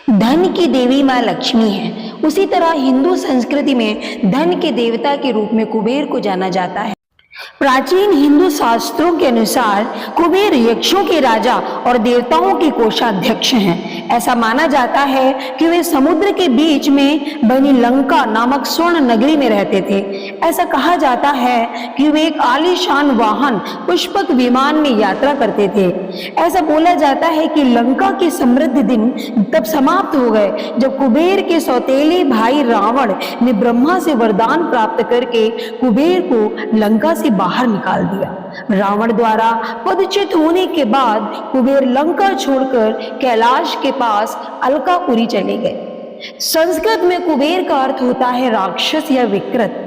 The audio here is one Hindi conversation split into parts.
धन की देवी माँ लक्ष्मी है। उसी तरह हिंदू संस्कृति में धन के देवता के रूप में कुबेर को जाना जाता है। प्राचीन हिंदू शास्त्रों के अनुसार कुबेर यक्षों के राजा और देवताओं के कोषाध्यक्ष हैं। ऐसा माना जाता है कि वे समुद्र के बीच में बनी लंका नामक स्वर्ण नगरी में रहते थे। ऐसा कहा जाता है कि वे एक आलीशान वाहन पुष्पक विमान में यात्रा करते थे। ऐसा बोला जाता है कि लंका के समृद्ध दिन तब समाप्त हो गए जब कुबेर के सौतेले भाई रावण ने ब्रह्मा से वरदान प्राप्त करके कुबेर को लंका से बाहर निकाल दिया। रावण द्वारा पदच्युत होने के बाद कुबेर लंका छोड़कर कैलाश के पास अलकापुरी चले गए। संस्कृत में कुबेर का अर्थ होता है राक्षस या विकृत।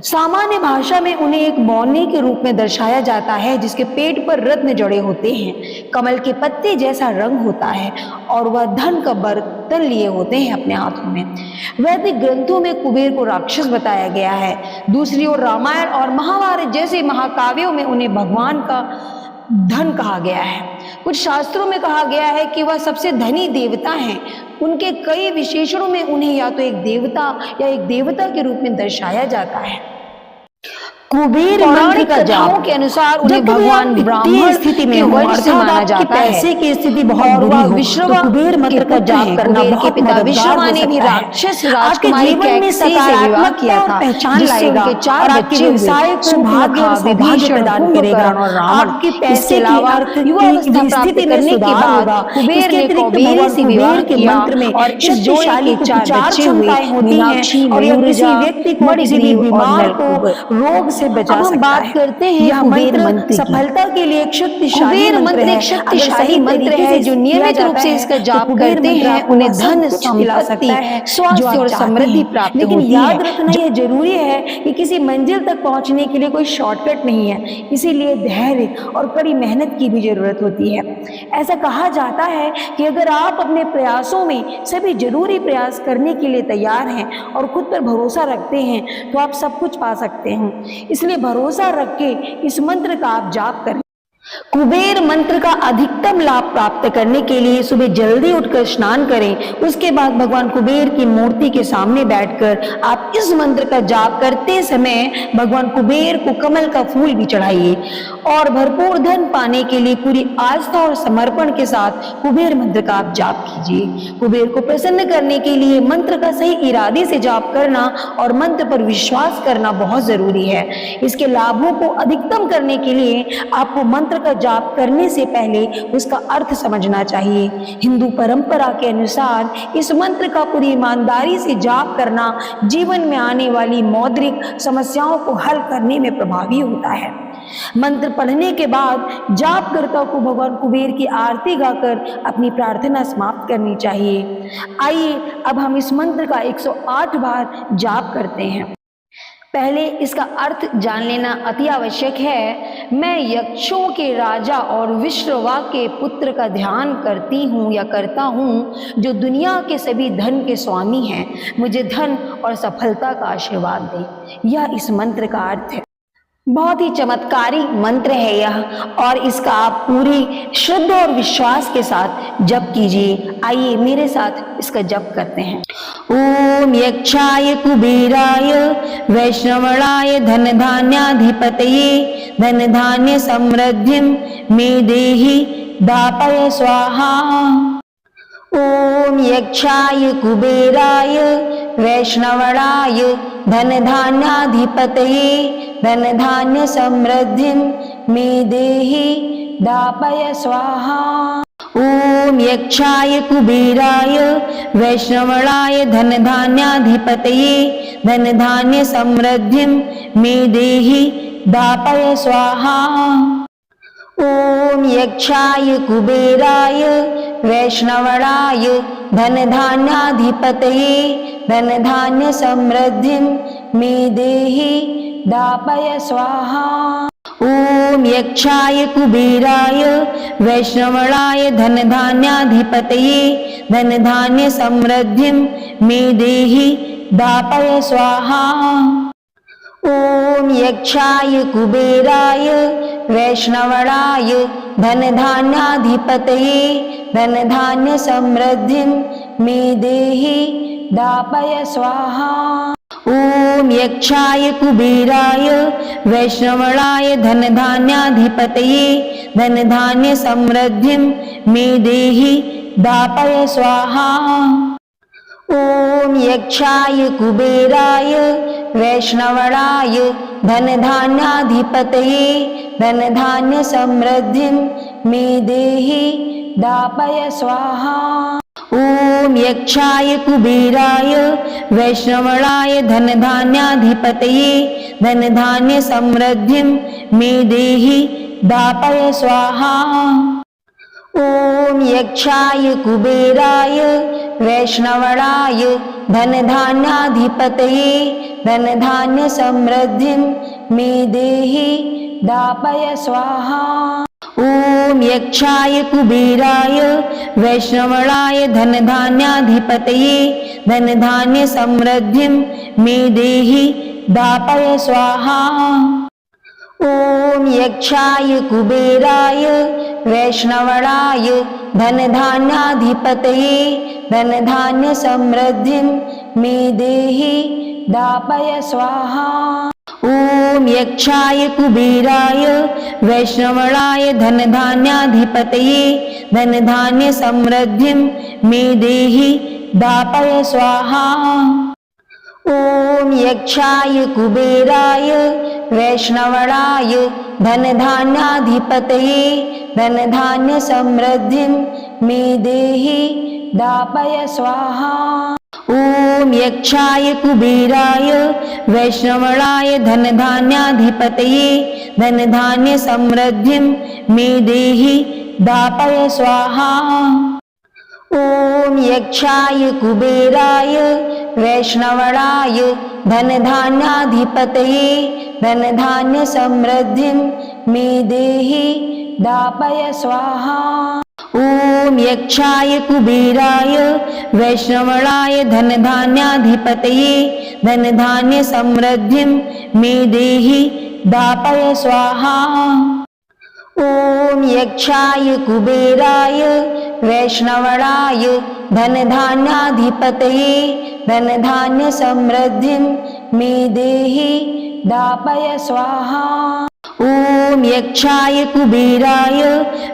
सामान्य भाषा में उन्हें एक मौनी के रूप में दर्शाया जाता है जिसके पेट पर रत्न जड़े होते हैं, कमल के पत्ते जैसा रंग होता है और वह धन का बर्तन लिए होते हैं अपने हाथों में। वैदिक ग्रंथों में कुबेर को राक्षस बताया गया है। दूसरी ओर रामायण और महाभारत जैसे महाकाव्यों में उन्हें भगवान का धन कहा गया है। कुछ शास्त्रों में कहा गया है कि वह सबसे धनी देवता हैं। उनके कई विशेषणों में उन्हें या तो एक देवता या एक देवता के रूप में दर्शाया जाता है। कुबेर मंत्र का जाप के अनुसार उन्हें भगवान ब्राह्मण स्थिति में वंश से माना जाता है। पैसे की स्थिति बहुत बुरी हो तो कुबेर मंत्र का जाप करना बहुत पिता विश्रवा ने भी राक्षस राजकुमारी कैकसी से विवाह किया था, पहचान लाएगा और आपके व्यवसाय को भाग्य और सौभाग्य प्रदान करेगा। आपके पैसे की युवावस्था प्राप्त करने के बाद कुबेर ने कौबेरी से विवाह के मंत्र में और इस जोड़ी के चार बच्चे हुए मीनाक्षी, मयूरजा, व्यक्ति को किसी भी बीमार को रोग से बचा सकता है। बात करते हैं यह मंत्र सफलता के लिए एक शक्तिशाली मंत्र है जो नियमित रूप से इसका जाप करते हैं उन्हें धन, संपत्ति, स्वास्थ्य और समृद्धि प्राप्त होती है। लेकिन याद रखना यह जरूरी है कि किसी मंजिल तक पहुंचने के लिए कोई शॉर्टकट नहीं है, इसीलिए धैर्य और कड़ी मेहनत की भी जरूरत होती है। ऐसा कहा जाता है कि अगर आप अपने प्रयासों में सभी जरूरी प्रयास करने के लिए तैयार हैं और खुद पर भरोसा रखते हैं तो आप सब कुछ पा सकते हैं। इसलिए भरोसा रख के इस मंत्र का आप जाप करें। कुबेर मंत्र का अधिकतम लाभ प्राप्त करने के लिए सुबह जल्दी उठकर स्नान करें। उसके बाद भगवान कुबेर की मूर्ति के सामने बैठकर आप इस मंत्र का जाप करते समय भगवान कुबेर को कमल का फूल भी चढ़ाइए और भरपूर धन पाने के लिए पूरी आस्था और समर्पण के साथ कुबेर मंत्र का आप जाप कीजिए। कुबेर को प्रसन्न करने के लिए मंत्र का सही इरादे से जाप करना और मंत्र पर विश्वास करना बहुत जरूरी है। इसके लाभों को अधिकतम करने के लिए आपको मंत्र का जाप करने से पहले उसका अर्थ समझना चाहिए। हिंदू परंपरा के अनुसार इस मंत्र का पूरी ईमानदारी से जाप करना जीवन में आने वाली मौद्रिक समस्याओं को हल करने में प्रभावी होता है। मंत्र पढ़ने के बाद जापकर्ता को भगवान कुबेर की आरती गाकर अपनी प्रार्थना समाप्त करनी चाहिए। आइए अब हम इस मंत्र का 108 बार जाप करते हैं। पहले इसका अर्थ जान लेना अति आवश्यक है। मैं यक्षों के राजा और विश्रवा के पुत्र का ध्यान करती हूँ या करता हूँ जो दुनिया के सभी धन के स्वामी हैं। मुझे धन और सफलता का आशीर्वाद दे। यह इस मंत्र का अर्थ है। बहुत ही चमत्कारी मंत्र है यह और इसका आप पूरी श्रद्धा और विश्वास के साथ जप कीजिए। आइए मेरे साथ इसका जप करते हैं। ओम यक्षाय कुबेराय वैष्णवणाय धन धान्याधिपतये धन धान्य समृद्धिं मे देहि दापय स्वाहा। ओम यक्षाय कुबेराय वैष्णवणाय धन धान्याधिपतये धन धान्य समृद्धिं मे देहि दापय स्वाहा। ओम यक्षाय कुबेराय वैष्णवणाय धन धान्याधिपतये धन धान्य समृद्धिं मे देहि दापय स्वाहा। ओम यक्षाय कुबेराय वैष्णवणाय धन धान्याधिपतये धन धान्य समृद्धिं मे देहि दापय स्वाहा। ओम यक्षाय कुबेराय वैष्णवणाय धन धान्याधिपतये धन धान्य समृद्धिं मे देहि दापय स्वाहा। ओम यक्षाय कुबेराय वैष्णवणाय धन धान्याधिपतये धन धान्य समृद्धिं मे देहि दापय स्वाहा। ओम यक्षाय कुबेराय वैष्णवणाय धन धान्याधिपतये धन धान्य समृद्धिं मे देहि दापय स्वाहा। ओम यक्षाय कुबेराय वैष्णवणाय धन धान्याधिपतये धन धान्य समृद्धिं मे देहि दापय स्वाहा। ओम यक्षाय कुबेराय वैष्णवणाय धन धान्याधिपतये धन धान्य समृद्धिं मे देहि दापय स्वाहा। ओम यक्षाय कुबेराय वैष्णवणाय धन धान्याधिपतये धन धान्य समृद्धिं मे देहि दापय स्वाहा। ओम यक्षाय कुबेराय वैष्णवणाय धन धान्याधिपतये धन धान्य समृद्धिं मे देहि दापय स्वाहा। ओम यक्षाय कुबेराय वैष्णवणाय धन धान्याधिपतये धन धान्य समृद्धिं मे देहि दापय स्वाहा। ओम यक्षाय कुबेराय वैष्णवणाय धन धान्याधिपतये धन धान्य समृद्धिं मे देहि दापय स्वाहा। ओम यक्षाय कुबेराय वैष्णवणाय धन धान्याधिपतये धन धान्य समृद्धिं मे देहि दापय स्वाहा। ओम यक्षाय कुबेराय वैष्णवणाय धन धान्याधिपतये धन धान्य समृद्धिं मे देहि दापय स्वाहा। ओम यक्षाय कुबेराय वैष्णवणाय धन धान्याधिपतये धन धान्य समृद्धिं मे देहि दापय स्वाहा। ओम यक्षाय कुबेराय वैष्णवणाय धन धान्याधिपतये धन धान्य समृद्धिं मे देहि दापय स्वाहा। ओम यक्षाय कुबेराय वैष्णवणाय धन धान्याधिपतये धन धान्य समृद्धिं मे देहि दापय स्वाहा। ओम यक्षाय कुबेराय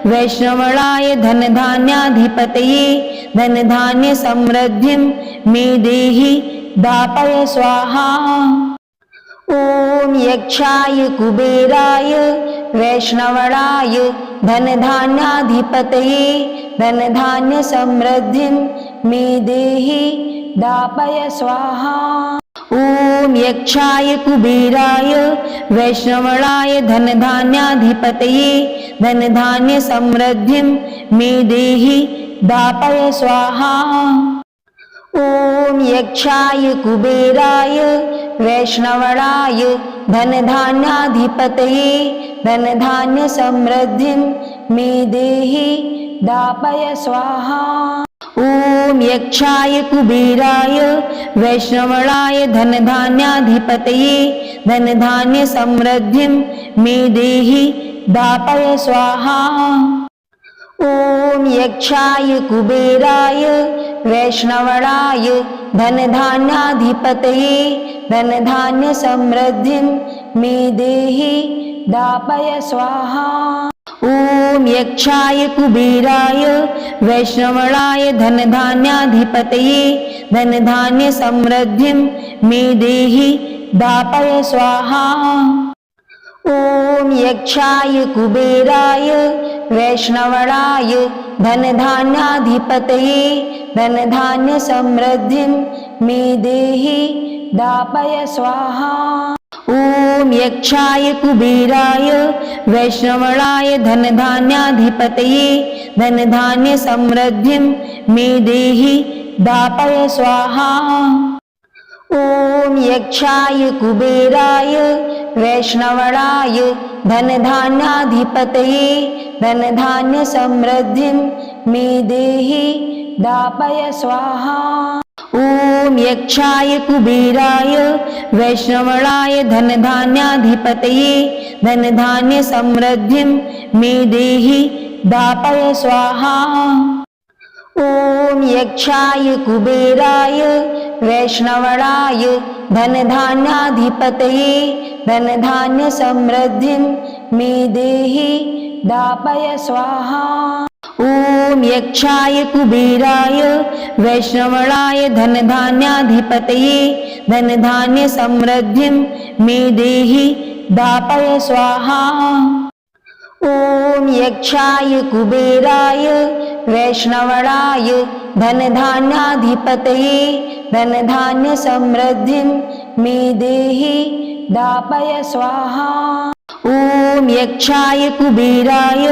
वैष्णवणाय धन धान्याधिपतये धन धान्य समृद्धिं मे देहि दापय स्वाहा। ओम यक्षाय कुबेराय वैष्णवणाय धन धान्याधिपतये धन धान्य समृद्धिं मे देहि दापय स्वाहा। ओम यक्षाय कुबेराय वैष्णवणाय धन धान्याधिपतये धन धान्य समृद्धिं मे देहि दापय स्वाहा। ओम यक्षाय कुबेराय वैष्णवणाय धन धान्याधिपतये धन धान्य समृद्धिं मे देहि दापय स्वाहा। ओम यक्षाय कुबेराय वैष्णवणाय धन धान्याधिपतये धन धान्य समृद्धिं मे देहि दापय स्वाहा। ओम यक्षाय कुबेराय वैष्णवणाय धन धान्याधिपतये धन धान्य समृद्धिं मे देहि दापय स्वाहा। ओम यक्षाय कुबेराय वैष्णवणाय धन धान्याधिपतये धन धान्य समृद्धिं मे देहि दापय स्वाहा। ओम यक्षाय कुबेराय वैष्णवणाय धन धान्याधिपतये धन धान्य समृद्धिं मे देहि दापय स्वाहा। ओम यक्षाय कुबेराय वैष्णवणाय धन धान्याधिपतये धन धान्य समृद्धिं मे देहि दापय स्वाहा। ओम यक्षाय कुबेराय वैष्णवणाय धन धान्याधिपतये धन धान्य समृद्धिं मे देहि दापय स्वाहा। ओम यक्षाय कुबेराय वैष्णवणाय धन धान्याधिपतये धन धान्य समृद्धिं मे देहि दापय स्वाहा। ओम यक्षाय कुबेराय वैष्णवणाय धनधान्याधिपतये धनधान्य समृद्धिं मे देहि दापय स्वाहा। ओम यक्षाय कुबेराय वैष्णवणाय धनधान्याधिपतये धनधान्य समृद्धिं मे देहि दापय स्वाहा। ओम यक्षाय कुबेराय वैष्णवणाय धनधान्याधिपतये धनधान्य समृद्धिं मे देहि दापय स्वाहा। ओम यक्षाय कुबेराय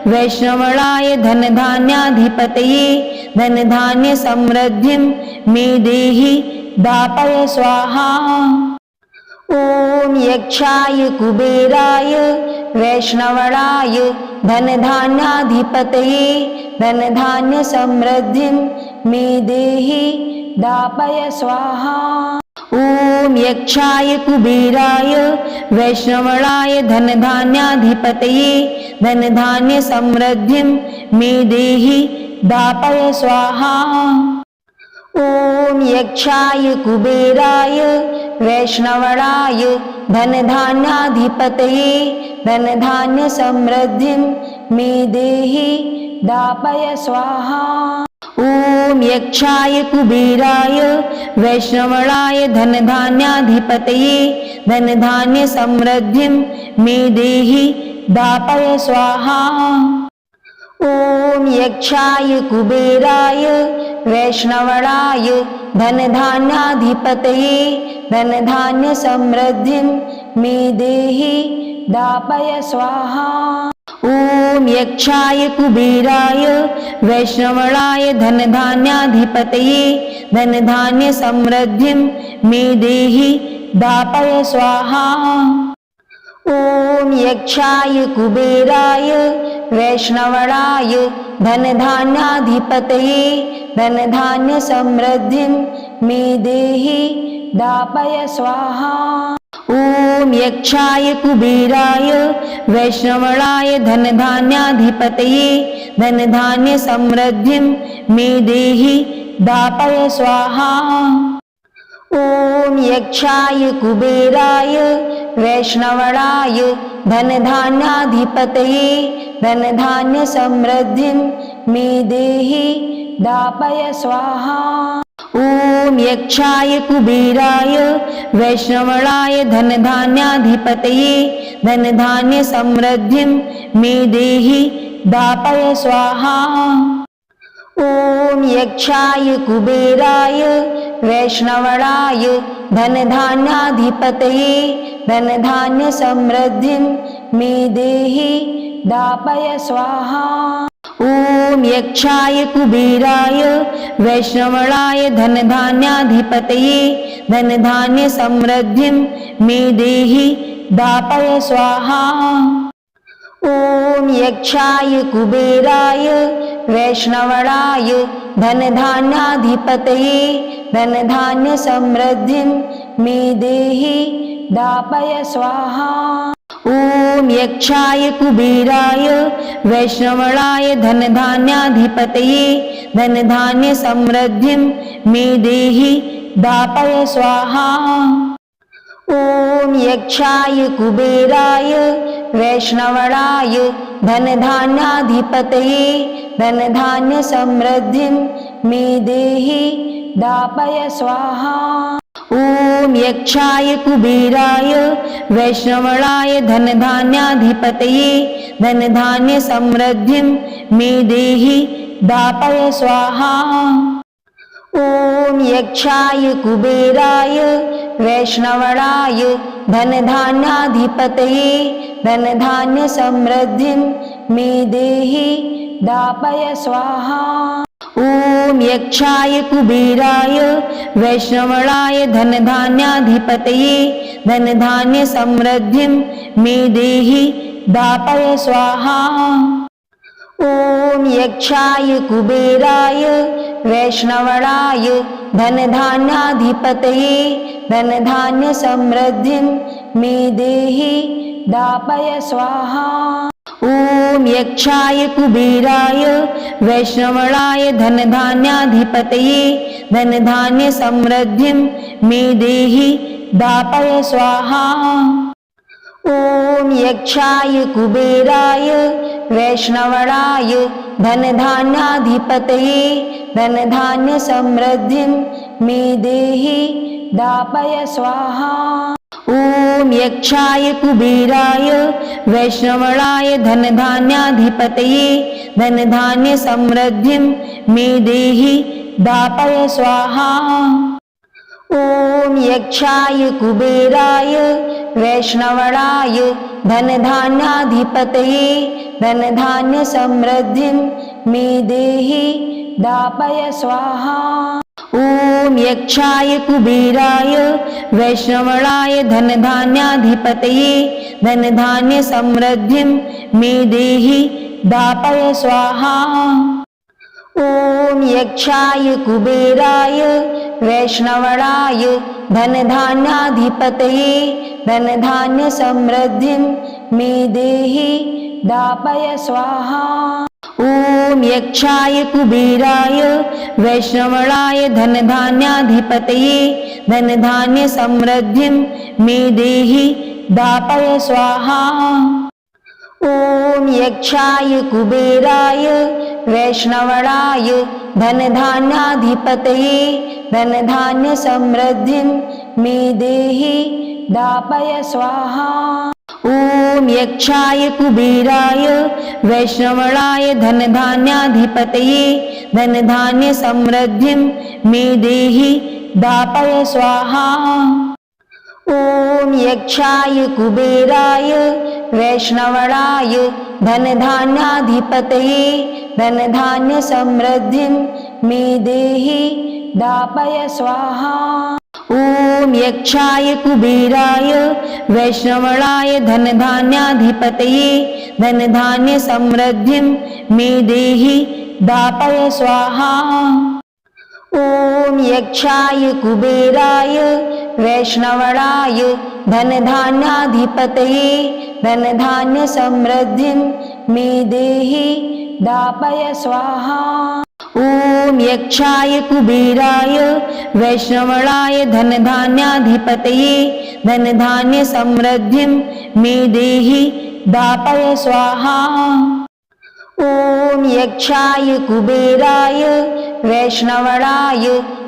वैष्णवणाय धनधान्याधिपतये धनधान्य समृद्धिं मे देहि दापय स्वाहा। ओम यक्षाय कुबेराय वैष्णवणाय धनधान्याधिपतये धनधान्य समृद्धिं मे देहि दापय स्वाहा। ओम यक्षाय कुबेराय वैष्णवणाय धनधान्याधिपतये धनधान्य समृद्धिं मे देहि दापय स्वाहा। ओम यक्षाय कुबेराय वैष्णवणाय धनधान्याधिपतये धनधान्य समृद्धिं मे देहि दापय स्वाहा। ओम यक्षाय कुबेराय वैष्णवणाय धनधान्याधिपतये धनधान्य समृद्धिं मे देहि दापय स्वाहा। ओम यक्षाय कुबेराय वैष्णवणाय धनधान्याधिपतये धनधान्य समृद्धिं मे देहि दापय स्वाहा। ओम यक्षाय कुबेराय वैष्णवणाय धनधान्याधिपतये धनधान्य समृद्धिं मे देहि दापय स्वाहा। ओम यक्षाय कुबेराय वैष्णवणाय धनधान्याधिपतये धनधान्य समृद्धिं मे देहि दापय स्वाहा। ओम यक्षाय कुबेराय वैष्णवणाय धनधान्याधिपतये धनधान्य समृद्धिं मे देहि दापय स्वाहा। ओम यक्षाय कुबेराय वैष्णवणाय धनधान्याधिपतये धनधान्य समृद्धिं मे देहि दापय स्वाहा। ओम यक्षाय कुबेराय वैष्णवणाय धनधान्याधिपतये धनधान्य समृद्धिं मे देहि दापय स्वाहा। ओम यक्षाय कुबेराय वैष्णवणाय धनधान्याधिपतये धनधान्य समृद्धिं मे देहि दापय स्वाहा। ओम यक्षाय कुबेराय वैष्णवणाय धनधान्याधिपतये धनधान्य समृद्धिं मे देहि दापय स्वाहा। ओम यक्षाय कुबेराय वैष्णवणाय धनधान्याधिपतये धनधान्य समृद्धिं मे देहि दापय स्वाहा। ओम यक्षाय कुबेराय वैष्णवणाय धनधान्याधिपतये धनधान्य समृद्धिं मे देहि दापय स्वाहा। ओम यक्षाय कुबेराय वैष्णवणाय धनधान्याधिपतये धनधान्य समृद्धिं मे देहि दापय स्वाहा। ओम यक्षाय कुबेराय वैष्णवणाय धनधान्याधिपतये धनधान्य समृद्धिं मे देहि दापय स्वाहा। ओम यक्षाय कुबेराय वैष्णवणाय धनधान्याधिपतये धनधान्य समृद्धिं मे देहि दापय स्वाहा। ओम यक्षाय कुबेराय वैष्णवणाय धनधान्याधिपतये धनधान्य समृद्धिं मे देहि दापय स्वाहा। ओम यक्षाय कुबेराय वैष्णवणाय धनधान्याधिपतये धनधान्य समृद्धिं मे देहि दापय स्वाहा। ओम यक्षाय कुबेराय वैष्णवणाय धनधान्याधिपतये धनधान्य समृद्धिं मे देहि दापय स्वाहा। ओम यक्षाय कुबेराय वैष्णवणाय धनधान्याधिपतये धनधान्य समृद्धिं मे देहि दापय स्वाहा। ओम यक्षाय कुबेराय वैष्णवणाय धनधान्याधिपतये धनधान्य समृद्धिं मे देहि दापय स्वाहा। ओम यक्षाय कुबेराय वैष्णवणाय धनधान्याधिपतये धनधान्य समृद्धिं मे देहि दापय स्वाहा। ओम यक्षाय कुबेराय वैष्णवणाय धनधान्याधिपतये धनधान्य समृद्धिं मे देहि दापय स्वाहा। ओम यक्षाय कुबेराय वैष्णवणाय धनधान्याधिपतये धनधान्य समृद्धिं मे देहि दापय स्वाहा। ओम यक्षाय कुबेराय वैष्णवणाय धनधान्याधिपतये धनधान्य समृद्धिं मे देहि दापय स्वाहा। ओम यक्षाय कुबेराय वैष्णवणाय धनधान्याधिपतये धनधान्य समृद्धिं मे देहि दापय स्वाहा। ओम यक्षाय कुबेराय वैष्णवणाय धनधान्याधिपतये धनधान्य समृद्धिं मे देहि दापय स्वाहा। ओम यक्षाय कुबेराय वैष्णवणाय धनधान्याधिपतये धनधान्य समृद्धिं मे देहि दापय स्वाहा। ओम यक्षाय कुबेराय वैष्णवणाय धनधान्याधिपतये धनधान्य समृद्धिं मे देहि दापय स्वाहा। ओम यक्षाय कुबेराय वैष्णवणाय धनधान्याधिपतये धनधान्य समृद्धिं मे देहि दापय स्वाहा। ओम यक्षाय कुबेराय वैष्णवणाय धनधान्याधिपतये धनधान्य समृद्धिं मे देहि दापय स्वाहा। ओम यक्षाय कुबेराय वैष्णवणाय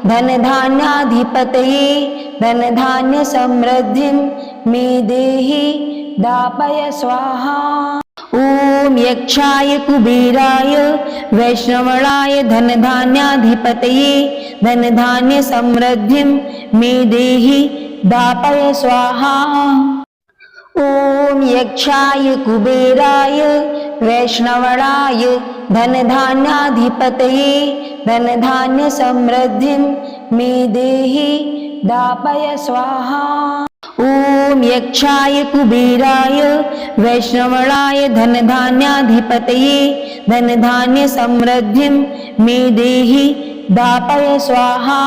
धनधान्याधिपतये धनधान्य समृद्धिं मे देहि दापय स्वाहा। ओम यक्षाय कुबेराय वैष्णवणाय धनधान्याधिपतये धनधान्य समृद्धिं मे देहि दापय स्वाहा। ओम यक्षाय कुबेराय वैष्णवणाय धनधान्याधिपतये धनधान्य समृद्धिं मे देहि दापय स्वाहा। ओम यक्षाय कुबेराय वैष्णवणाय धनधान्याधिपतये धनधान्य समृद्धिं मे देहि दापय स्वाहा।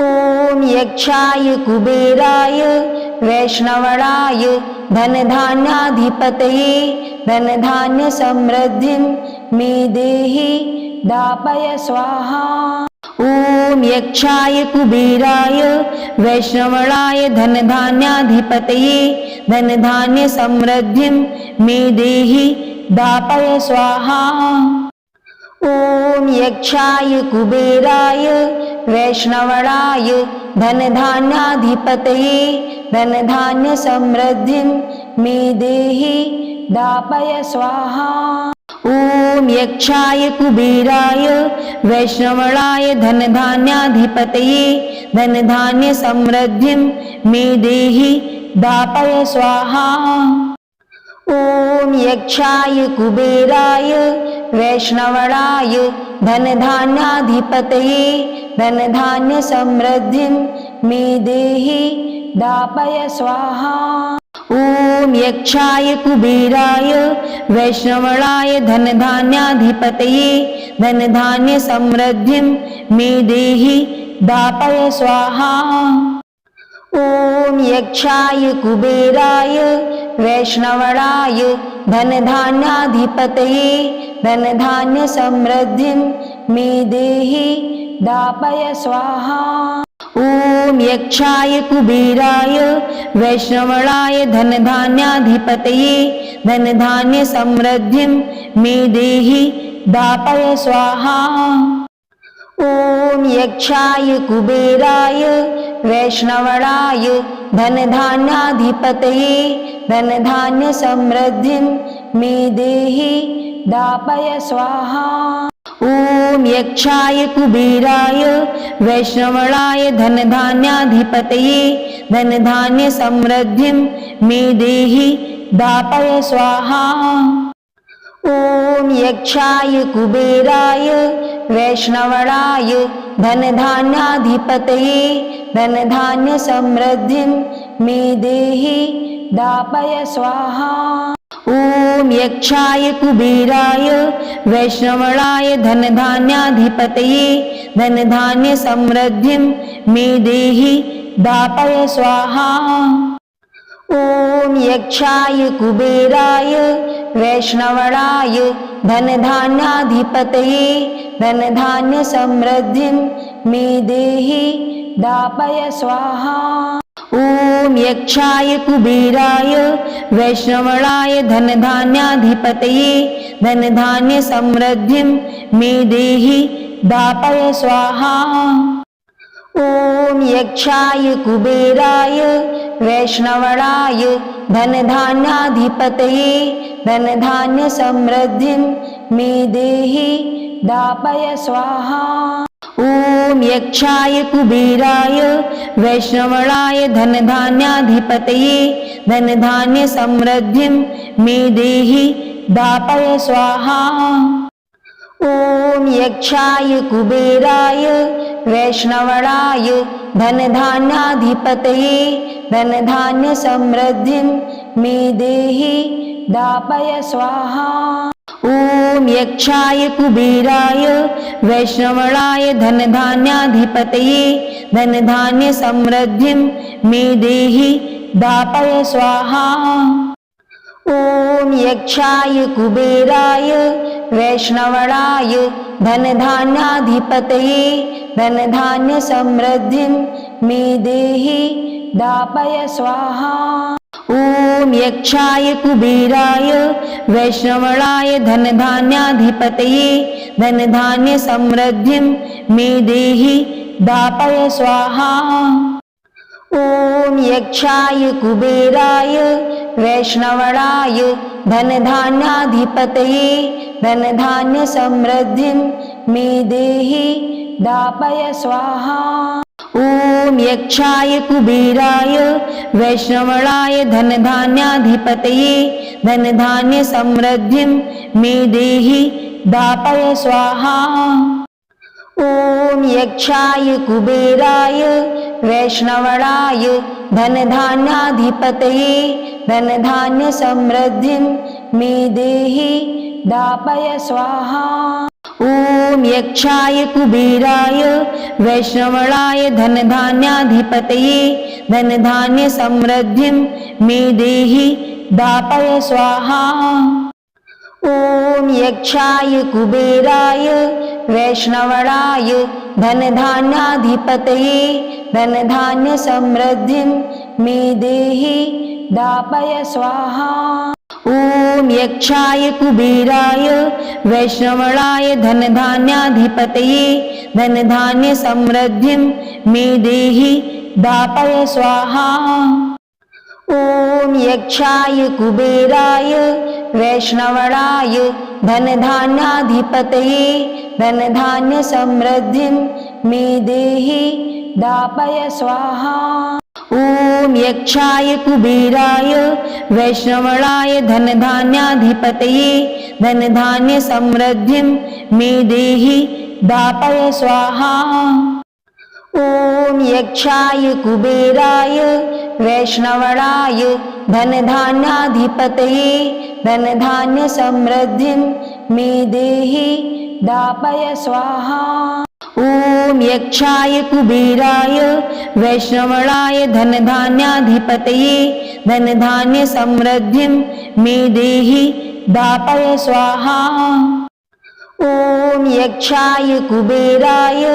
ओम यक्षाय कुबेराय वैष्णवणाय धनधान्याधिपतये धनधान्य समृद्धिं मे देहि दापय स्वाहा। ओम यक्षाय कुबेराय वैष्णवणाय धनधान्याधिपतये धनधान्य समृद्धिं मे देहि दापय स्वाहा। ओम यक्षाय कुबेराय वैष्णवणाय धनधान्याधिपतये धनधान्य समृद्धिं मे देहि दापय स्वाहा। ओम यक्षाय कुबेराय वैष्णवणाय धनधान्याधिपतये धनधान्य समृद्धिं मे देहि दापय स्वाहा। ओम यक्षाय कुबेराय वैष्णवणाय धनधान्याधिपतये धनधान्य समृद्धिं मे देहि दापय स्वाहा। ओम यक्षाय कुबेराय वैष्णवणाय धनधान्याधिपतये धनधान्य समृद्धिं मे देहि दापय स्वाहा। ओम यक्षाय कुबेराय वैष्णवणाय धनधान्याधिपतये धनधान्य समृद्धिं मे देहि दापय स्वाहा। ओम यक्षाय कुबेराय वैष्णवणाय धनधान्याधिपतये धनधान्य समृद्धिं मे देहि दापय स्वाहा। ओम यक्षाय कुबेराय वैष्णवणाय धनधान्याधिपतये धनधान्य समृद्धिं मे देहि दापय स्वाहा। ओम यक्षाय कुबेराय वैष्णवणाय धनधान्याधिपतये धनधान्य समृद्धिं मे देहि दापय स्वाहा। ओम यक्षाय कुबेराय वैष्णवणाय धनधान्याधिपतये धनधान्य समृद्धिं मे देहि दापय स्वाहा। ओम यक्षाय कुबेराय वैष्णवणाय धनधान्याधिपतये धनधान्य समृद्धिं मे देहि दापय स्वाहा। ओम यक्षाय कुबेराय वैष्णवणाय धनधान्याधिपतये धनधान्य समृद्धिं मे देहि दापय स्वाहा। ओम यक्षाय कुबेराय वैष्णवणाय धनधान्याधिपतये धनधान्य समृद्धिं मे देहि दापय स्वाहा। ओम यक्षाय कुबेराय वैष्णवणाय धनधान्याधिपतये धनधान्य समृद्धिं मे देहि दापय स्वाहा। ओम यक्षाय कुबेराय वैष्णवणाय धनधान्याधिपतये धनधान्य समृद्धिं मे देहि दापय स्वाहा। ओम यक्षाय कुबेराय वैष्णवणाय धनधान्याधिपतये धनधान्य समृद्धिं मे देहि दापय स्वाहा। ओम यक्षाय कुबेराय वैष्णवणाय धनधान्याधिपतये धनधान्य समृद्धिं मे देहि दापय स्वाहा। ओम यक्षाय कुबेराय वैष्णवणाय धनधान्याधिपतये धनधान्य समृद्धिं मे देहि दापय स्वाहा। ओम यक्षाय कुबेराय वैष्णवणाय धनधान्याधिपतये धनधान्य समृद्धिं मे देहि दापय स्वाहा। ओम यक्षाय कुबेराय वैष्णवणाय धनधान्याधिपतये धनधान्य समृद्धिं मे देहि दापय स्वाहा। ओम यक्षाय कुबेराय वैष्णवणाय धनधान्याधिपतये धनधान्य समृद्धिं मे देहि दापय स्वाहा। ओम यक्षाय कुबेराय वैष्णवणाय धनधान्याधिपतये धनधान्य समृद्धिं मे देहि दापय स्वाहा। ओम यक्षाय कुबेराय वैष्णवणाय धनधान्याधिपतये धनधान्य समृद्धिं मे देहि दापय स्वाहा। ओम यक्षाय कुबेराय वैष्णवणाय धनधान्याधिपतये धनधान्य समृद्धिं मे देहि दापय स्वाहा। ओम यक्षाय कुबेराय वैष्णवणाय धनधान्याधिपतये धनधान्य समृद्धिं मे देहि दापय स्वाहा। ओम यक्षाय कुबेराय वैष्णवणाय धनधान्याधिपतये धनधान्य समृद्धिं मे देहि दापय स्वाहा। ओम यक्षाय कुबेराय वैष्णवणाय धनधान्याधिपतये धनधान्य समृद्धिं मे देहि दापय स्वाहा। ओम यक्षाय कुबेराय वैष्णवणाय धनधान्याधिपतये धनधान्य समृद्धिं मे देहि दापय स्वाहा। ओम ओम यक्षाय कुबेराय वैष्णवणाय धनधान्याधिपतये धनधान्य समृद्धिं मे देहि दापय स्वाहा। ओम यक्षाय कुबेराय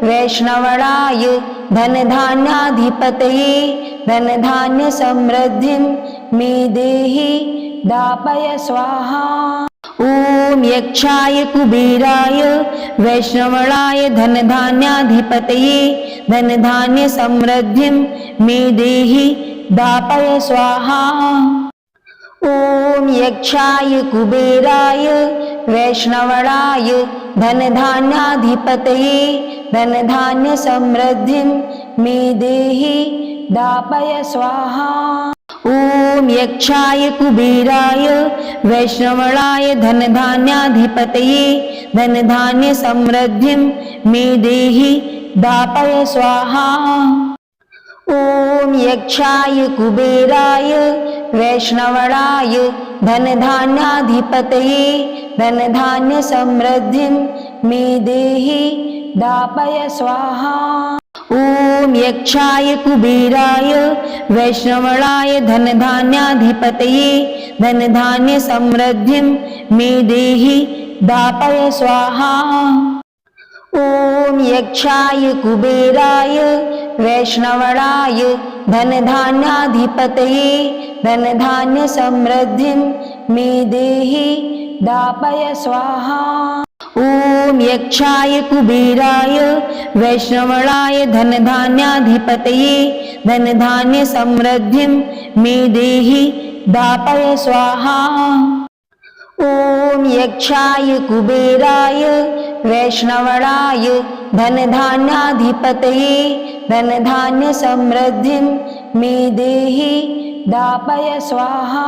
वैष्णवणाय धनधान्याधिपतये धनधान्य समृद्धिं मे देहि दापय स्वाहा। ओम यक्षाय कुबेराय वैष्णवणाय धनधान्याधिपतये धनधान्य समृद्धिं मे देहि दापय स्वाहा। ओम यक्षाय कुबेराय वैष्णवणाय धनधान्याधिपतये धनधान्य समृद्धिं मे देहि दापय स्वाहा। ओम यक्षाय कुबेराय वैष्णवणाय धनधान्याधिपतये धनधान्य समृद्धिं मे देहि दापय स्वाहा। ओम यक्षाय कुबेराय वैष्णवणाय धनधान्याधिपतये धनधान्य समृद्धिं मे देहि दापय स्वाहा। ओम यक्षाय कुबेराय वैष्णवणाय धनधान्याधिपतये धनधान्य समृद्धिं मे देहि दापय स्वाहा। ओम यक्षाय कुबेराय वैष्णवणाय धनधान्याधिपतये धनधान्य समृद्धिं मे देहि दापय स्वाहा। ओम यक्षाय कुबेराय वैष्णवणाय धनधान्याधिपतये धनधान्य समृद्धिं मे देहि दापय स्वाहा। ओम यक्षाय कुबेराय वैष्णवणाय धनधान्याधिपतये धनधान्य समृद्धिं मे देहि दापय स्वाहा।